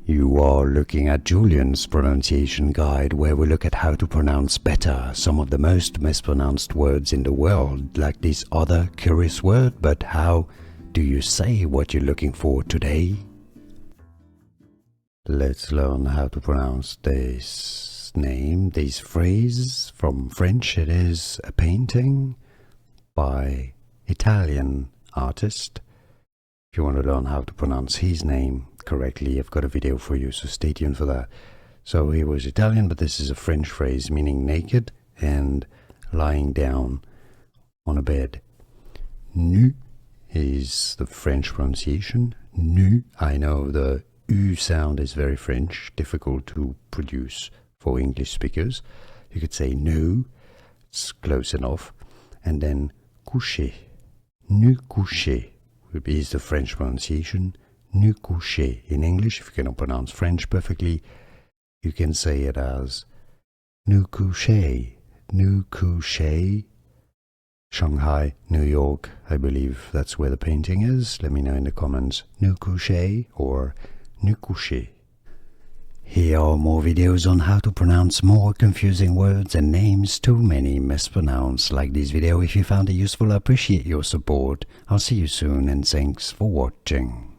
You are looking at Julian's pronunciation guide, where we look at how to pronounce better some of the most mispronounced words in the world, like this other curious word. But how do you say what you're looking for today? Let's learn how to pronounce this name, this phrase. From French, it is a painting by Italian artist. If you want to learn how to pronounce his name correctly, I've got a video for you, so stay tuned for that. So he was Italian, but this is a French phrase meaning naked and lying down on a bed. Nu is the French pronunciation. Nu. I know the U sound is very French, difficult to produce for English speakers. You could say no, it's close enough. And then couché. Nu couché is the French pronunciation. Nu couché. In English, if you cannot pronounce French perfectly, you can say it as nu couché. Nu couché. Shanghai, New York, I believe that's where the painting is. Let me know in the comments. Nu couché or nu couché. Here are more videos on how to pronounce more confusing words and names too many mispronounced. Like this video if you found it useful. I appreciate your support. I'll see you soon and thanks for watching.